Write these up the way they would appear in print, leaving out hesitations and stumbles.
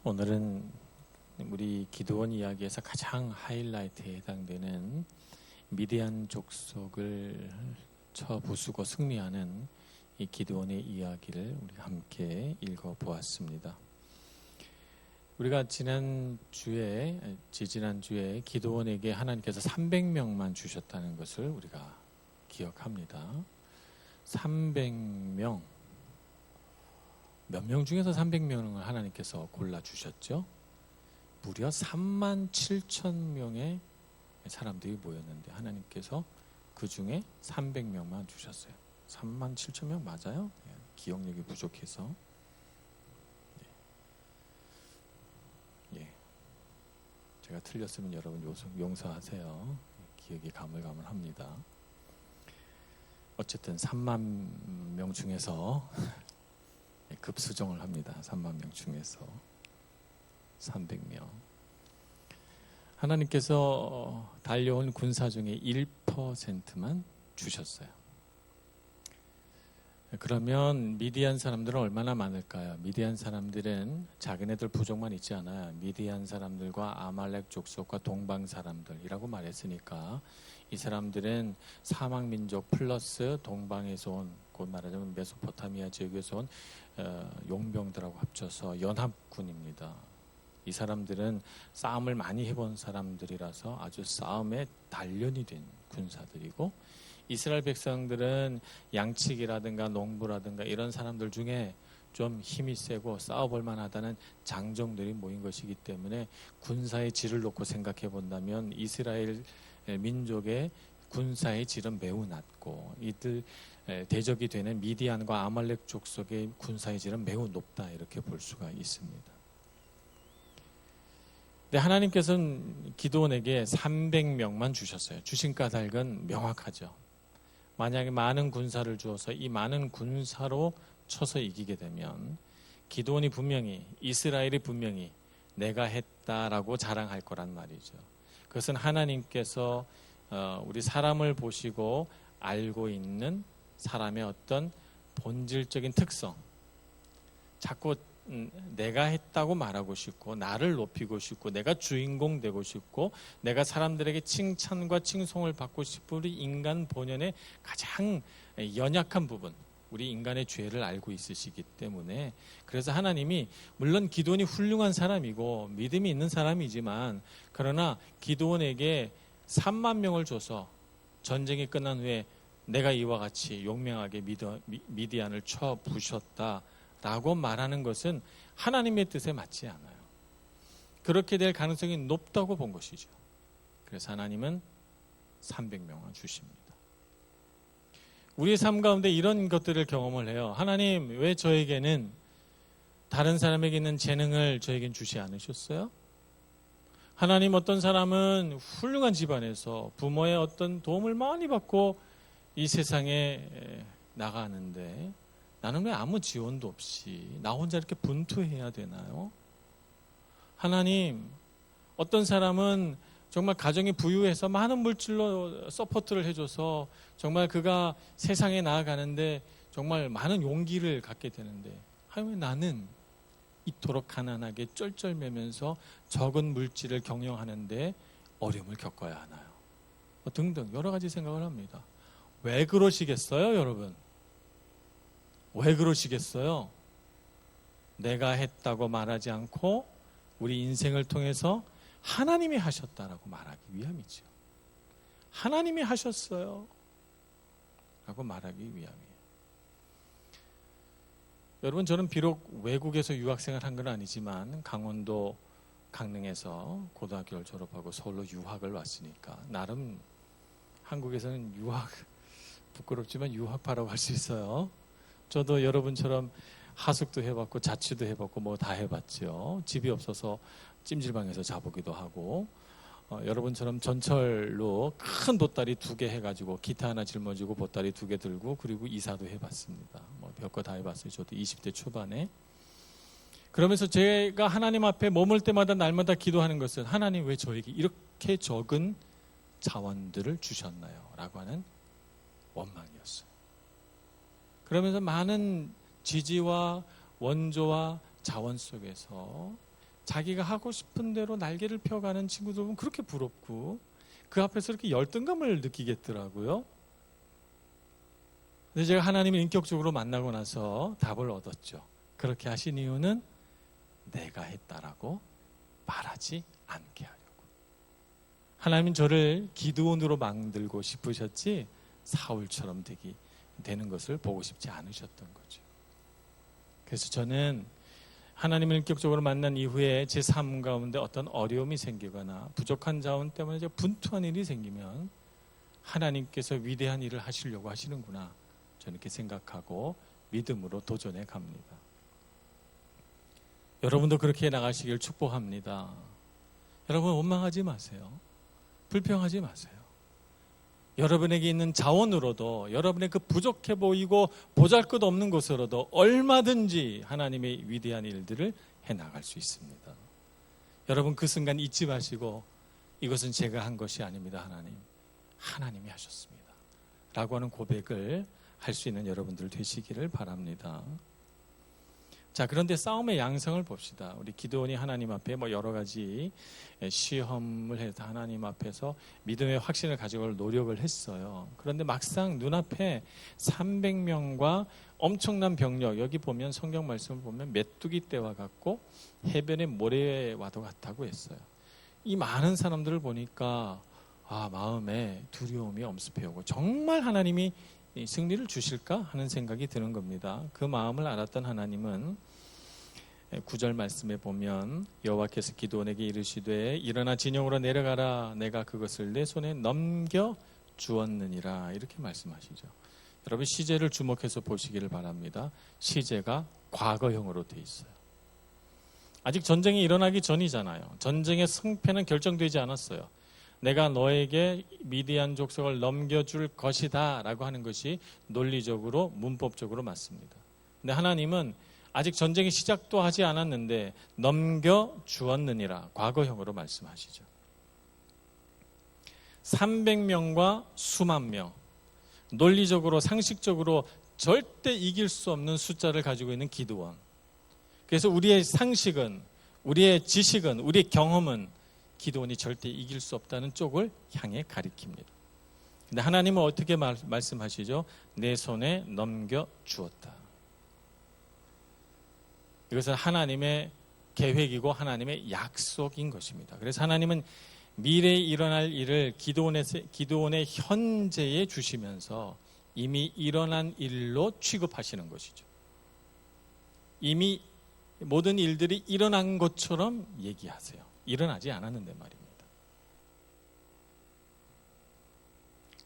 오늘은 우리 기드온 이야기에서 가장 하이라이트에 해당되는 미디안 족속을 쳐 부수고 승리하는 이 기드온의 이야기를 우리 함께 읽어보았습니다. 우리가 지지난주에 기드온에게 하나님께서 300명만 주셨다는 것을 우리가 기억합니다. 300명. 몇 명 중에서 300명을 하나님께서 골라주셨죠? 무려 37,000명의 사람들이 모였는데 하나님께서 그 중에 300명만 주셨어요. 37,000명 맞아요? 기억력이 부족해서. 제가 틀렸으면 여러분 용서하세요. 기억이 가물가물합니다. 어쨌든 3만 명 중에서 급수정을 합니다. 3만 명 중에서 300명. 하나님께서 달려온 군사 중에 1%만 주셨어요. 그러면 미디안 사람들은 얼마나 많을까요? 미디안 사람들은 자기네들 부족만 있지 않아요. 미디안 사람들과 아말렉 족속과 동방 사람들이라고 말했으니까 이 사람들은 사막 민족 플러스 동방에서 온, 곧 말하자면 메소포타미아 지역에서 온 용병들하고 합쳐서 연합군입니다. 이 사람들은 싸움을 많이 해본 사람들이라서 아주 싸움에 단련이 된 군사들이고, 이스라엘 백성들은 양치기라든가 농부라든가 이런 사람들 중에 좀 힘이 세고 싸워볼 만하다는 장정들이 모인 것이기 때문에 군사의 질을 놓고 생각해 본다면 이스라엘 민족의 군사의 질은 매우 낮고, 이들 대적이 되는 미디안과 아말렉 족속의 군사의 질은 매우 높다, 이렇게 볼 수가 있습니다. 근데 하나님께서는 기드온에게 300명만 주셨어요. 주신 까닭은 명확하죠. 만약에 많은 군사를 주어서 이 많은 군사로 쳐서 이기게 되면 기드온이 분명히, 이스라엘이 분명히 내가 했다라고 자랑할 거란 말이죠. 그것은 하나님께서 우리 사람을 보시고 알고 있는 사람의 어떤 본질적인 특성, 자꾸 내가 했다고 말하고 싶고 나를 높이고 싶고 내가 주인공 되고 싶고 내가 사람들에게 칭찬과 칭송을 받고 싶은 우리 인간 본연의 가장 연약한 부분, 우리 인간의 죄를 알고 있으시기 때문에, 그래서 하나님이 물론 기드온이 훌륭한 사람이고 믿음이 있는 사람이지만, 그러나 기드온에게 3만 명을 줘서 전쟁이 끝난 후에 내가 이와 같이 용맹하게 미디안을 쳐 부셨다라고 말하는 것은 하나님의 뜻에 맞지 않아요. 그렇게 될 가능성이 높다고 본 것이죠. 그래서 하나님은 300명을 주십니다. 우리의 삶 가운데 이런 것들을 경험을 해요. 하나님, 왜 저에게는 다른 사람에게 있는 재능을 저에겐 주시 않으셨어요? 하나님, 어떤 사람은 훌륭한 집안에서 부모의 어떤 도움을 많이 받고 이 세상에 나가는데 나는 왜 아무 지원도 없이 나 혼자 이렇게 분투해야 되나요? 하나님, 어떤 사람은 정말 가정이 부유해서 많은 물질로 서포트를 해줘서 정말 그가 세상에 나아가는데 정말 많은 용기를 갖게 되는데, 하여간 나는 이토록 가난하게 쩔쩔매면서 적은 물질을 경영하는데 어려움을 겪어야 하나요? 등등 여러 가지 생각을 합니다. 왜 그러시겠어요, 여러분? 왜 그러시겠어요? 내가 했다고 말하지 않고 우리 인생을 통해서 하나님이 하셨다라고 말하기 위함이죠. 하나님이 하셨어요 라고 말하기 위함이에요. 여러분, 저는 비록 외국에서 유학생을 한 건 아니지만 강원도 강릉에서 고등학교를 졸업하고 서울로 유학을 왔으니까 나름 한국에서는 유학, 부끄럽지만 유학파라고 할 수 있어요. 저도 여러분처럼 하숙도 해봤고 자취도 해봤고 뭐 다 해봤죠. 집이 없어서 찜질방에서 자보기도 하고, 여러분처럼 전철로 큰 보따리 2개 해가지고 기타 하나 짊어지고 보따리 2개 들고 그리고 이사도 해봤습니다. 뭐 별거 다 해봤어요. 저도 20대 초반에. 그러면서 제가 하나님 앞에 머물 때마다 날마다 기도하는 것은, 하나님, 왜 저에게 이렇게 적은 자원들을 주셨나요? 라고 하는 원망이었어요. 그러면서 많은 지지와 원조와 자원 속에서 자기가 하고 싶은 대로 날개를 펴가는 친구들 보면 그렇게 부럽고 그 앞에서 이렇게 열등감을 느끼겠더라고요. 근데 제가 하나님을 인격적으로 만나고 나서 답을 얻었죠. 그렇게 하신 이유는 내가 했다라고 말하지 않게 하려고. 하나님은 저를 기드온으로 만들고 싶으셨지 사울처럼 되는 것을 보고 싶지 않으셨던 거죠. 그래서 저는 하나님을 인격적으로 만난 이후에 제 삶 가운데 어떤 어려움이 생기거나 부족한 자원 때문에 제가 분투한 일이 생기면 하나님께서 위대한 일을 하시려고 하시는구나, 저는 이렇게 생각하고 믿음으로 도전해 갑니다. 여러분도 그렇게 나가시길 축복합니다. 여러분 원망하지 마세요. 불평하지 마세요. 여러분에게 있는 자원으로도, 여러분의 그 부족해 보이고 보잘것없는 것으로도 얼마든지 하나님의 위대한 일들을 해나갈 수 있습니다. 여러분 그 순간 잊지 마시고 이것은 제가 한 것이 아닙니다. 하나님이 하셨습니다 라고 하는 고백을 할 수 있는 여러분들 되시기를 바랍니다. 자, 그런데 싸움의 양상을 봅시다. 우리 기드온이 하나님 앞에 여러 가지 시험을 해서 하나님 앞에서 믿음의 확신을 가져갈 노력을 했어요. 그런데 막상 눈앞에 300명과 엄청난 병력, 여기 보면 성경 말씀을 보면 메뚜기 떼와 같고 해변의 모래와도 같다고 했어요. 이 많은 사람들을 보니까 마음에 두려움이 엄습해오고 정말 하나님이 승리를 주실까 하는 생각이 드는 겁니다. 그 마음을 알았던 하나님은 9절 말씀에 보면 여호와께서 기드온에게 이르시되 일어나 진영으로 내려가라, 내가 그것을 내 손에 넘겨 주었느니라, 이렇게 말씀하시죠. 여러분 시제를 주목해서 보시기를 바랍니다. 시제가 과거형으로 돼 있어요. 아직 전쟁이 일어나기 전이잖아요. 전쟁의 승패는 결정되지 않았어요. 내가 너에게 미디안 족속을 넘겨줄 것이다 라고 하는 것이 논리적으로 문법적으로 맞습니다. 근데 하나님은 아직 전쟁이 시작도 하지 않았는데 넘겨주었느니라, 과거형으로 말씀하시죠. 300명과 수만 명, 논리적으로 상식적으로 절대 이길 수 없는 숫자를 가지고 있는 기드온. 그래서 우리의 상식은, 우리의 지식은, 우리의 경험은 기드온이 절대 이길 수 없다는 쪽을 향해 가리킵니다. 근데 하나님은 어떻게 말씀하시죠? 내 손에 넘겨주었다. 이것은 하나님의 계획이고 하나님의 약속인 것입니다. 그래서 하나님은 미래에 일어날 일을 기드온의 현재에 주시면서 이미 일어난 일로 취급하시는 것이죠. 이미 모든 일들이 일어난 것처럼 얘기하세요. 일어나지 않았는데 말입니다.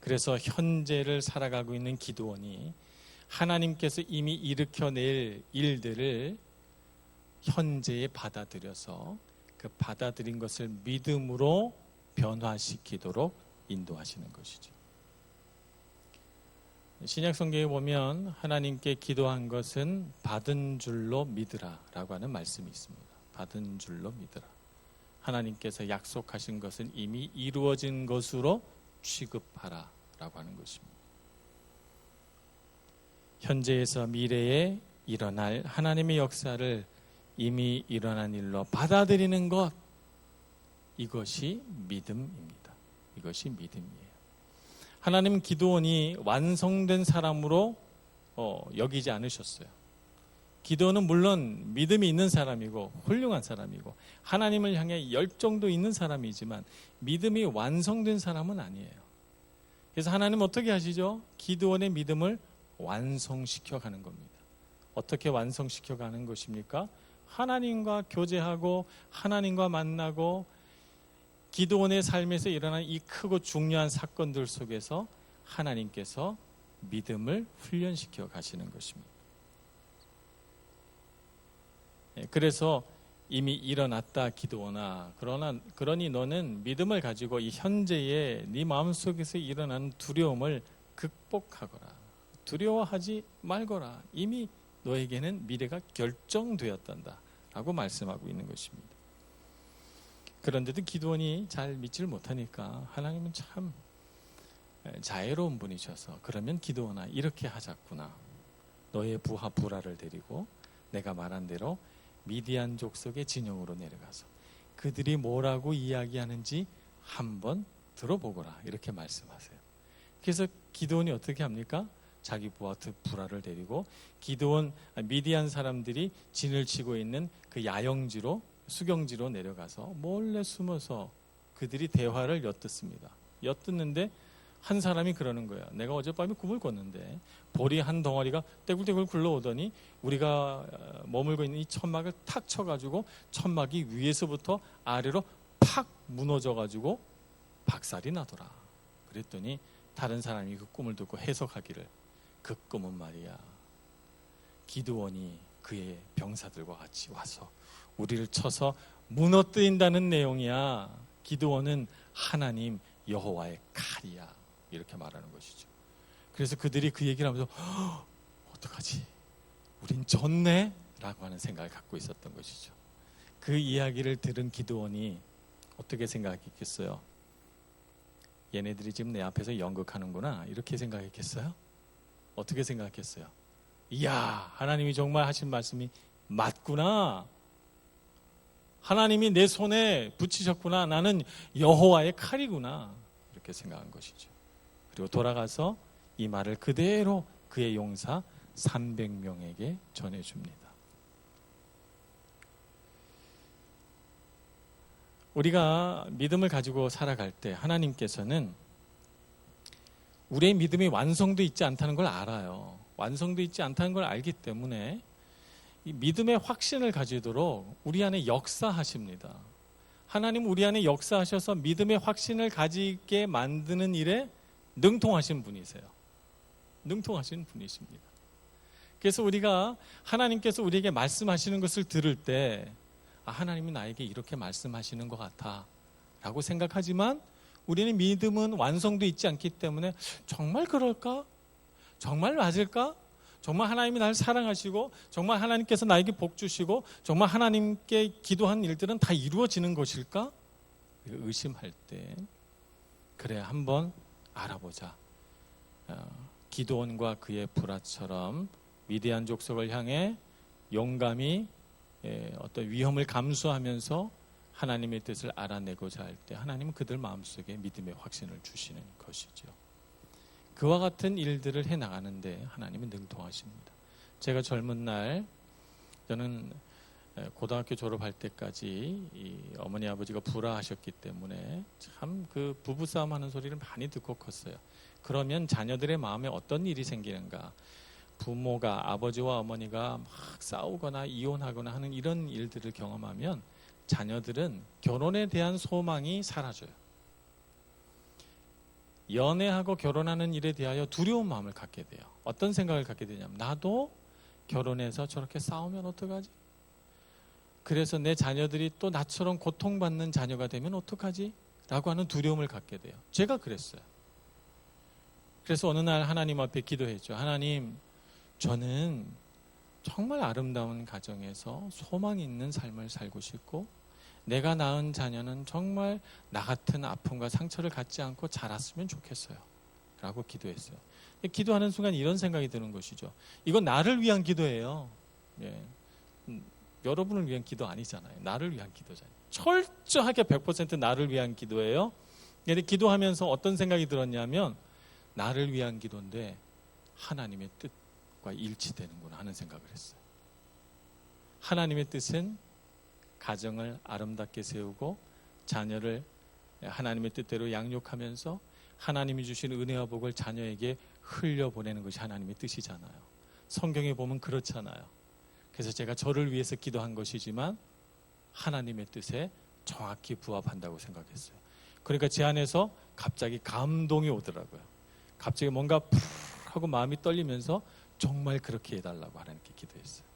그래서 현재를 살아가고 있는 기드온이 하나님께서 이미 일으켜낼 일들을 현재에 받아들여서 그 받아들인 것을 믿음으로 변화시키도록 인도하시는 것이죠. 신약 성경에 보면 하나님께 기도한 것은 받은 줄로 믿으라 라고 하는 말씀이 있습니다. 받은 줄로 믿으라. 하나님께서 약속하신 것은 이미 이루어진 것으로 취급하라 라고 하는 것입니다. 현재에서 미래에 일어날 하나님의 역사를 이미 일어난 일로 받아들이는 것, 이것이 믿음입니다. 이것이 믿음이에요. 하나님은 기드온이 완성된 사람으로 여기지 않으셨어요. 기드온은 물론 믿음이 있는 사람이고 훌륭한 사람이고 하나님을 향해 열정도 있는 사람이지만 믿음이 완성된 사람은 아니에요. 그래서 하나님은 어떻게 하시죠? 기드온의 믿음을 완성시켜 가는 겁니다. 어떻게 완성시켜 가는 것입니까? 하나님과 교제하고 하나님과 만나고 기드온의 삶에서 일어난 이 크고 중요한 사건들 속에서 하나님께서 믿음을 훈련시켜 가시는 것입니다. 그래서 이미 일어났다 기드온아, 그러니 너는 믿음을 가지고 이 현재의 네 마음속에서 일어나는 두려움을 극복하거라. 두려워하지 말거라. 이미 너에게는 미래가 결정되었단다 라고 말씀하고 있는 것입니다. 그런데도 기드온이 잘 믿지를 못하니까 하나님은 참 자애로운 분이셔서 그러면 기드온아 이렇게 하자꾸나. 너의 부하 부라를 데리고 내가 말한 대로 미디안 족속의 진영으로 내려가서 그들이 뭐라고 이야기하는지 한번 들어보거라 이렇게 말씀하세요. 그래서 기드온이 어떻게 합니까? 자기 부하 브라를 데리고 미디안 사람들이 진을 치고 있는 그 야영지로 수경지로 내려가서 몰래 숨어서 그들이 대화를 엿듣습니다. 엿듣는데 한 사람이 그러는 거예요. 내가 어젯밤에 꿈을 꿨는데 볼이 한 덩어리가 떼굴떼굴 굴러오더니 우리가 머물고 있는 이 천막을 탁 쳐가지고 천막이 위에서부터 아래로 팍 무너져가지고 박살이 나더라. 그랬더니 다른 사람이 그 꿈을 듣고 해석하기를 그 꿈은 말이야 기드온이 그의 병사들과 같이 와서 우리를 쳐서 무너뜨린다는 내용이야. 기드온은 하나님 여호와의 칼이야. 이렇게 말하는 것이죠. 그래서 그들이 그 얘기를 하면서 어떡하지? 우린 졌네? 라고 하는 생각을 갖고 있었던 것이죠. 그 이야기를 들은 기드온이 어떻게 생각했겠어요? 얘네들이 지금 내 앞에서 연극하는구나 이렇게 생각했겠어요? 어떻게 생각했어요? 이야, 하나님이 정말 하신 말씀이 맞구나. 하나님이 내 손에 붙이셨구나. 나는 여호와의 칼이구나. 이렇게 생각한 것이죠. 그리고 돌아가서 이 말을 그대로 그의 용사 300명에게 전해줍니다. 우리가 믿음을 가지고 살아갈 때 하나님께서는 우리의 믿음이 완성도 있지 않다는 걸 알아요. 완성도 있지 않다는 걸 알기 때문에 이 믿음의 확신을 가지도록 우리 안에 역사하십니다. 하나님 우리 안에 역사하셔서 믿음의 확신을 가지게 만드는 일에 능통하신 분이세요. 능통하신 분이십니다. 그래서 우리가 하나님께서 우리에게 말씀하시는 것을 들을 때 하나님이 나에게 이렇게 말씀하시는 것 같아 라고 생각하지만 우리는 믿음은 완성도 있지 않기 때문에 정말 그럴까? 정말 맞을까? 정말 하나님이 나를 사랑하시고 정말 하나님께서 나에게 복 주시고 정말 하나님께 기도한 일들은 다 이루어지는 것일까? 의심할 때 그래 한번 알아보자. 기드온과 그의 브라처럼 미디안 족속을 향해 용감히 어떤 위험을 감수하면서 하나님의 뜻을 알아내고자 할 때 하나님은 그들 마음속에 믿음의 확신을 주시는 것이죠. 그와 같은 일들을 해나가는데 하나님은 능통하십니다. 제가 젊은 날 저는 고등학교 졸업할 때까지 이 어머니 아버지가 불화하셨기 때문에 참 그 부부싸움 하는 소리를 많이 듣고 컸어요. 그러면 자녀들의 마음에 어떤 일이 생기는가? 부모가 아버지와 어머니가 막 싸우거나 이혼하거나 하는 이런 일들을 경험하면 자녀들은 결혼에 대한 소망이 사라져요. 연애하고 결혼하는 일에 대하여 두려운 마음을 갖게 돼요. 어떤 생각을 갖게 되냐면 나도 결혼해서 저렇게 싸우면 어떡하지? 그래서 내 자녀들이 또 나처럼 고통받는 자녀가 되면 어떡하지? 라고 하는 두려움을 갖게 돼요. 제가 그랬어요. 그래서 어느 날 하나님 앞에 기도했죠. 하나님, 저는 정말 아름다운 가정에서 소망이 있는 삶을 살고 싶고 내가 낳은 자녀는 정말 나 같은 아픔과 상처를 갖지 않고 자랐으면 좋겠어요. 라고 기도했어요. 기도하는 순간 이런 생각이 드는 것이죠. 이건 나를 위한 기도예요. 예. 여러분을 위한 기도 아니잖아요. 나를 위한 기도잖아요. 철저하게 100% 나를 위한 기도예요. 근데 기도하면서 어떤 생각이 들었냐면 나를 위한 기도인데 하나님의 뜻과 일치되는구나 하는 생각을 했어요. 하나님의 뜻은 가정을 아름답게 세우고 자녀를 하나님의 뜻대로 양육하면서 하나님이 주신 은혜와 복을 자녀에게 흘려보내는 것이 하나님의 뜻이잖아요. 성경에 보면 그렇잖아요. 그래서 제가 저를 위해서 기도한 것이지만 하나님의 뜻에 정확히 부합한다고 생각했어요. 그러니까 제 안에서 갑자기 감동이 오더라고요. 갑자기 뭔가 푸르 하고 마음이 떨리면서 정말 그렇게 해달라고 하나님께 기도했어요.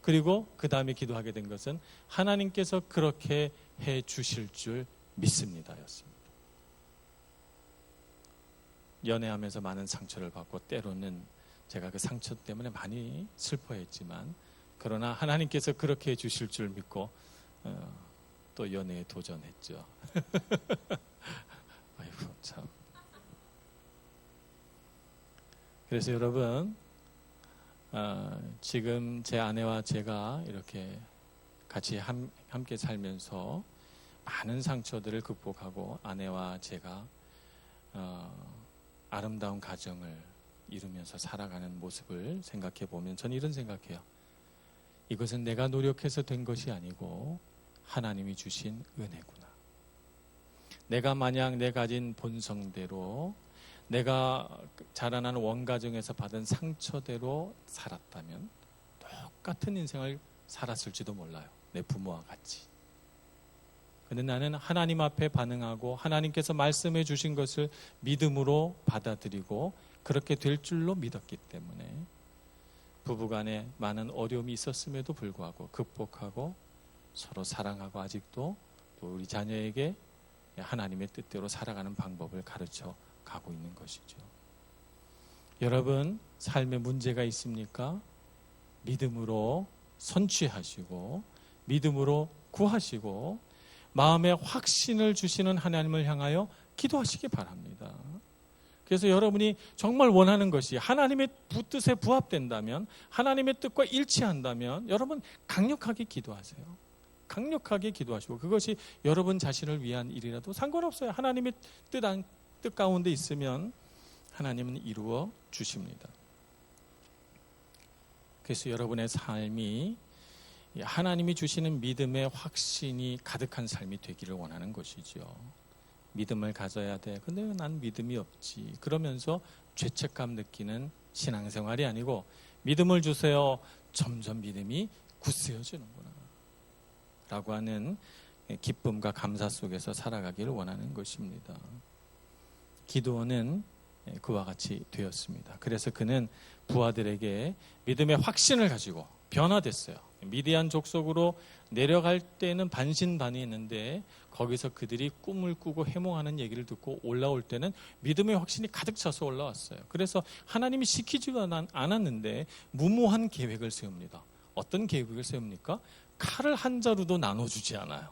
그리고 그 다음에 기도하게 된 것은 하나님께서 그렇게 해 주실 줄 믿습니다 였습니다. 연애하면서 많은 상처를 받고 때로는 제가 그 상처 때문에 많이 슬퍼했지만 그러나 하나님께서 그렇게 해 주실 줄 믿고 또 연애에 도전했죠. 아이고 참. 그래서 여러분 지금 제 아내와 제가 이렇게 같이 함께 살면서 많은 상처들을 극복하고 아내와 제가 아름다운 가정을 이루면서 살아가는 모습을 생각해 보면 저는 이런 생각해요. 이것은 내가 노력해서 된 것이 아니고 하나님이 주신 은혜구나. 내가 만약 내 가진 본성대로 내가 자라난 원가정에서 받은 상처대로 살았다면 똑같은 인생을 살았을지도 몰라요. 내 부모와 같이. 그런데 나는 하나님 앞에 반응하고 하나님께서 말씀해 주신 것을 믿음으로 받아들이고 그렇게 될 줄로 믿었기 때문에 부부간에 많은 어려움이 있었음에도 불구하고 극복하고 서로 사랑하고 아직도 또 우리 자녀에게 하나님의 뜻대로 살아가는 방법을 가르쳐 가고 있는 것이죠. 여러분, 삶에 문제가 있습니까? 믿음으로 선취하시고 믿음으로 구하시고 마음에 확신을 주시는 하나님을 향하여 기도하시기 바랍니다. 그래서 여러분이 정말 원하는 것이 하나님의 뜻에 부합된다면, 하나님의 뜻과 일치한다면 여러분 강력하게 기도하세요. 강력하게 기도하시고 그것이 여러분 자신을 위한 일이라도 상관없어요. 하나님의 뜻 가운데 있으면 하나님은 이루어 주십니다. 그래서 여러분의 삶이 하나님이 주시는 믿음의 확신이 가득한 삶이 되기를 원하는 것이죠. 믿음을 가져야 돼. 근데 난 믿음이 없지. 그러면서 죄책감 느끼는 신앙생활이 아니고 믿음을 주세요. 점점 믿음이 굳세어지는구나. 라고 하는 기쁨과 감사 속에서 살아가기를 원하는 것입니다. 기드온은 그와 같이 되었습니다. 그래서 그는 부하들에게 믿음의 확신을 가지고 변화됐어요. 미디안 족속으로 내려갈 때는 반신반의했는데 거기서 그들이 꿈을 꾸고 해몽하는 얘기를 듣고 올라올 때는 믿음의 확신이 가득 차서 올라왔어요. 그래서 하나님이 시키지도 않았는데 무모한 계획을 세웁니다. 어떤 계획을 세웁니까? 칼을 한 자루도 나눠주지 않아요.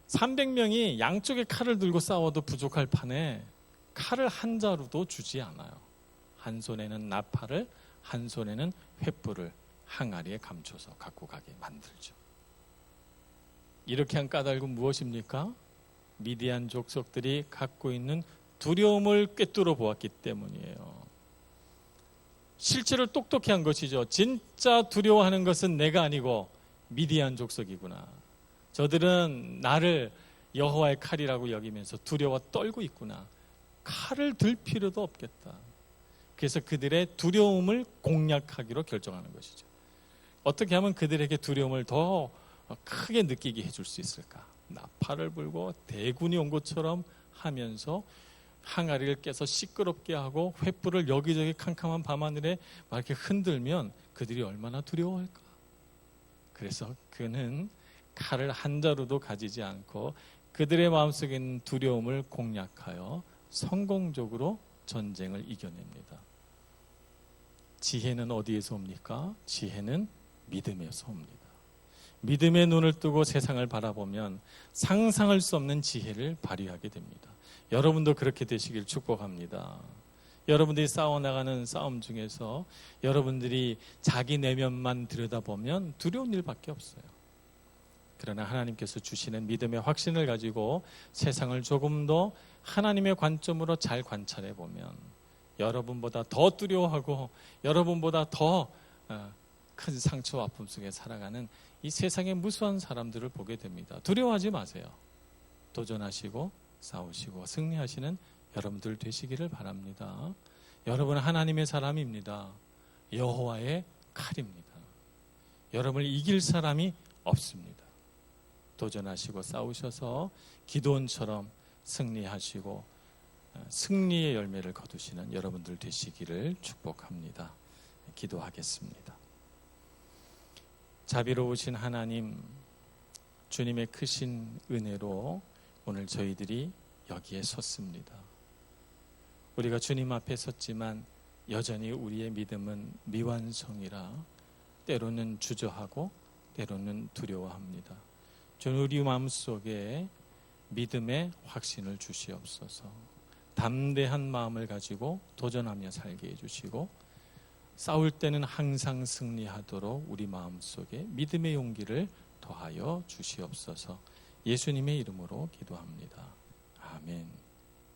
300명이 양쪽에 칼을 들고 싸워도 부족할 판에 칼을 한 자루도 주지 않아요. 한 손에는 나팔을, 한 손에는 횃불을 항아리에 감춰서 갖고 가게 만들죠. 이렇게 한 까닭은 무엇입니까? 미디안 족속들이 갖고 있는 두려움을 꿰뚫어 보았기 때문이에요. 실제로 똑똑히 한 것이죠. 진짜 두려워하는 것은 내가 아니고 미디안 족속이구나. 저들은 나를 여호와의 칼이라고 여기면서 두려워 떨고 있구나. 칼을 들 필요도 없겠다. 그래서 그들의 두려움을 공략하기로 결정하는 것이죠. 어떻게 하면 그들에게 두려움을 더 크게 느끼게 해줄 수 있을까? 나팔을 불고 대군이 온 것처럼 하면서 항아리를 깨서 시끄럽게 하고 횃불을 여기저기 캄캄한 밤하늘에 막 이렇게 흔들면 그들이 얼마나 두려워할까? 그래서 그는 칼을 한 자루도 가지지 않고 그들의 마음속에 있는 두려움을 공략하여 성공적으로 전쟁을 이겨냅니다. 지혜는 어디에서 옵니까? 지혜는 믿음에서 옵니다. 믿음의 눈을 뜨고 세상을 바라보면 상상할 수 없는 지혜를 발휘하게 됩니다. 여러분도 그렇게 되시길 축복합니다. 여러분들이 싸워나가는 싸움 중에서 여러분들이 자기 내면만 들여다보면 두려운 일밖에 없어요. 그러나 하나님께서 주시는 믿음의 확신을 가지고 세상을 조금 더 하나님의 관점으로 잘 관찰해 보면 여러분보다 더 두려워하고 여러분보다 더 큰 상처와 아픔 속에 살아가는 이 세상의 무수한 사람들을 보게 됩니다. 두려워하지 마세요. 도전하시고 싸우시고 승리하시는 여러분들 되시기를 바랍니다. 여러분은 하나님의 사람입니다. 여호와의 칼입니다. 여러분을 이길 사람이 없습니다. 도전하시고 싸우셔서 기드온처럼 승리하시고 승리의 열매를 거두시는 여러분들 되시기를 축복합니다. 기도하겠습니다. 자비로우신 하나님, 주님의 크신 은혜로 오늘 저희들이 여기에 섰습니다. 우리가 주님 앞에 섰지만 여전히 우리의 믿음은 미완성이라 때로는 주저하고 때로는 두려워합니다. 주님, 우리 마음속에 믿음의 확신을 주시옵소서. 담대한 마음을 가지고 도전하며 살게 해주시고 싸울 때는 항상 승리하도록 우리 마음속에 믿음의 용기를 더하여 주시옵소서. 예수님의 이름으로 기도합니다. 아멘.